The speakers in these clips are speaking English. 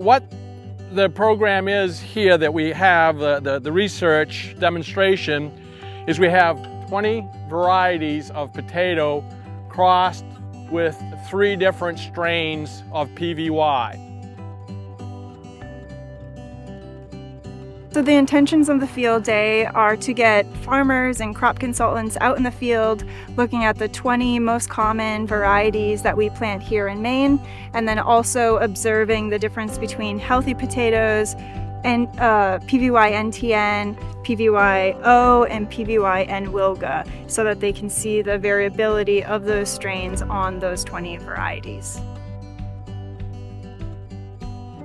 what the program is here that we have, the research demonstration, is we have 20 varieties of potato crossed with 3 different strains of PVY. So the intentions of the field day are to get farmers and crop consultants out in the field looking at the 20 most common varieties that we plant here in Maine, and then also observing the difference between healthy potatoes and PVY NTN, PVY O, and PVY N Wilga, so that they can see the variability of those strains on those 20 varieties.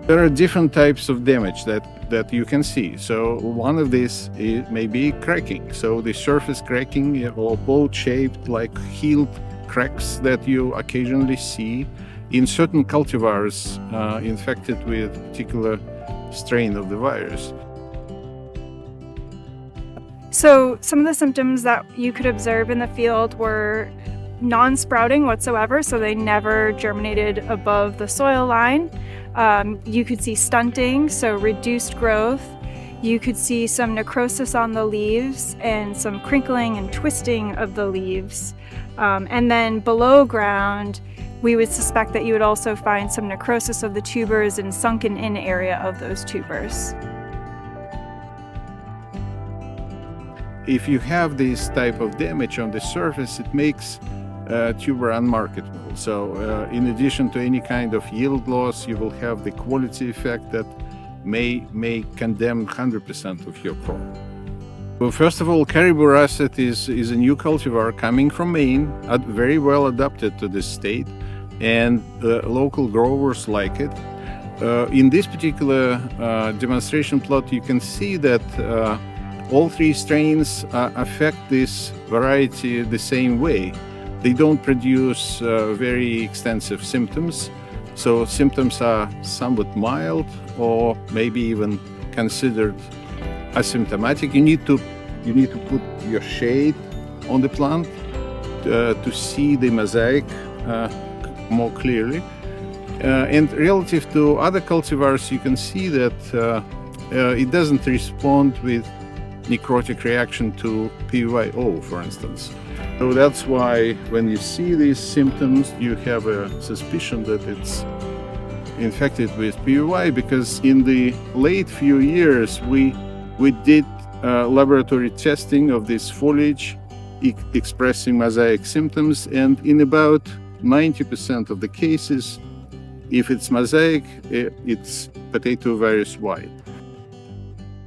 There are different types of damage that you can see. So one of these may be cracking. So the surface cracking or boat-shaped, like healed cracks that you occasionally see in certain cultivars infected with a particular strain of the virus. So some of the symptoms that you could observe in the field were non-sprouting whatsoever, so they never germinated above the soil line. You could see stunting, so reduced growth. You could see some necrosis on the leaves and some crinkling and twisting of the leaves. And then below ground, we would suspect that you would also find some necrosis of the tubers and sunken in area of those tubers. If you have this type of damage on the surface, it makes tuber unmarketable. So in addition to any kind of yield loss, you will have the quality effect that may condemn 100% of your crop. Well, first of all, Caribou Russet is a new cultivar coming from Maine, very well adapted to this state, and local growers like it. In this particular demonstration plot, you can see that all 3 strains affect this variety the same way. They don't produce very extensive symptoms, so symptoms are somewhat mild or maybe even considered asymptomatic. You need to put your shade on the plant to see the mosaic more clearly. And relative to other cultivars, you can see that it doesn't respond with necrotic reaction to PVY-O, for instance. So that's why when you see these symptoms, you have a suspicion that it's infected with PVY, because in the late few years we did laboratory testing of this foliage expressing mosaic symptoms, and in about 90% of the cases, if it's mosaic, it's potato virus Y.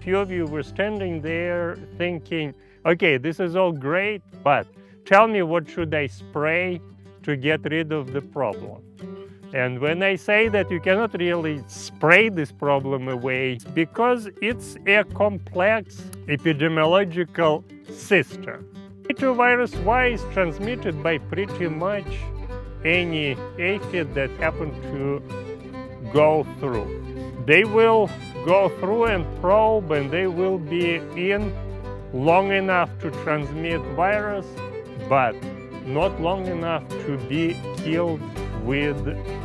Few of you were standing there thinking, okay, this is all great, but tell me, what should I spray to get rid of the problem? And when I say that you cannot really spray this problem away, because it's a complex epidemiological system. Potato virus Y is transmitted by pretty much any aphid that happen to go through. They will go through and probe, and they will be in long enough to transmit virus, but not long enough to be killed with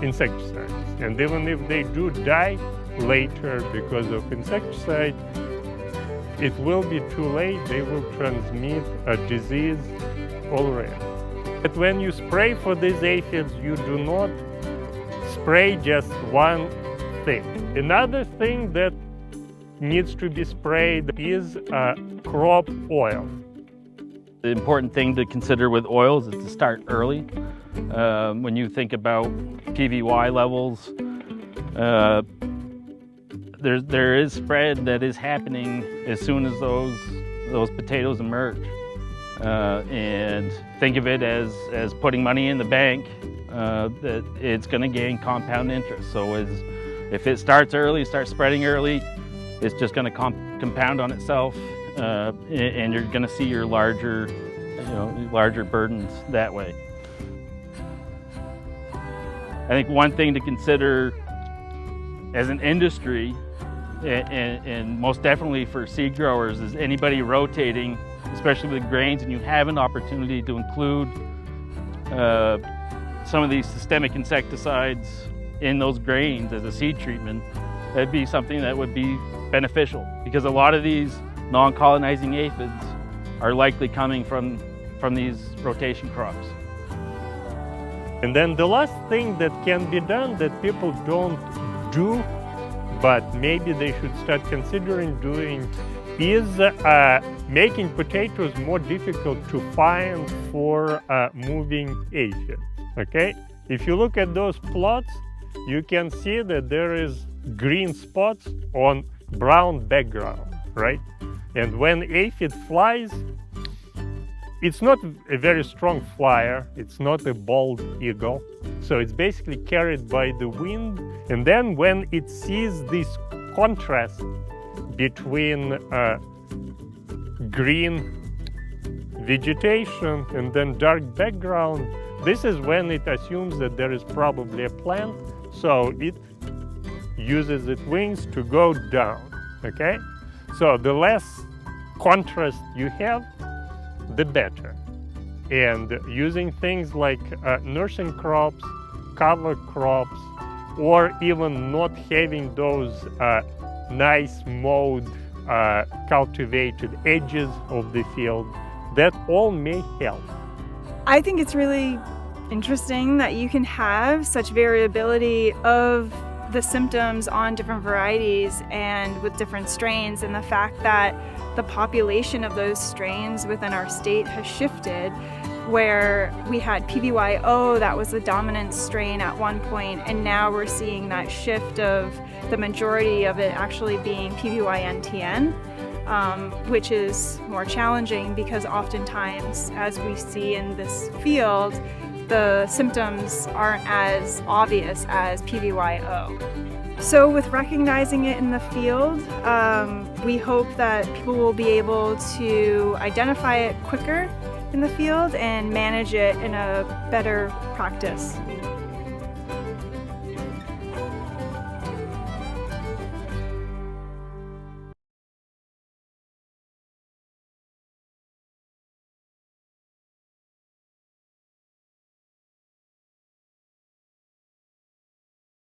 insecticides. And even if they do die later because of insecticide, it will be too late. They will transmit a disease already. But when you spray for these aphids, you do not spray just one thing. Another thing that needs to be sprayed is crop oil. The important thing to consider with oils is to start early. When you think about PVY levels, there is spread that is happening as soon as those potatoes emerge. And think of it as putting money in the bank, that it's going to gain compound interest. So if it starts early, starts spreading early, it's just going to compound on itself, and you're going to see your larger burdens that way. I think one thing to consider as an industry, and most definitely for seed growers, is anybody rotating, especially with grains, and you have an opportunity to include some of these systemic insecticides in those grains as a seed treatment, that'd be something that would be beneficial, because a lot of these non-colonizing aphids are likely coming from these rotation crops. And then the last thing that can be done that people don't do, but maybe they should start considering doing, is making potatoes more difficult to find for moving aphids, okay? If you look at those plots, you can see that there is green spots on brown background, right? And when aphid flies, it's not a very strong flyer, it's not a bald eagle, so it's basically carried by the wind. And then when it sees this contrast between green vegetation and then dark background, this is when it assumes that there is probably a plant, so it uses its wings to go down, okay? So the less contrast you have, the better. And using things like nursing crops, cover crops, or even not having those nice mowed, cultivated edges of the field, that all may help. I think it's really interesting that you can have such variability of the symptoms on different varieties and with different strains, and the fact that the population of those strains within our state has shifted, where we had PBYO, that was the dominant strain at one point, and now we're seeing that shift of the majority of it actually being PBY-NTN, which is more challenging because oftentimes, as we see in this field, the symptoms aren't as obvious as PBYO. So with recognizing it in the field, we hope that people will be able to identify it quicker in the field and manage it in a better practice.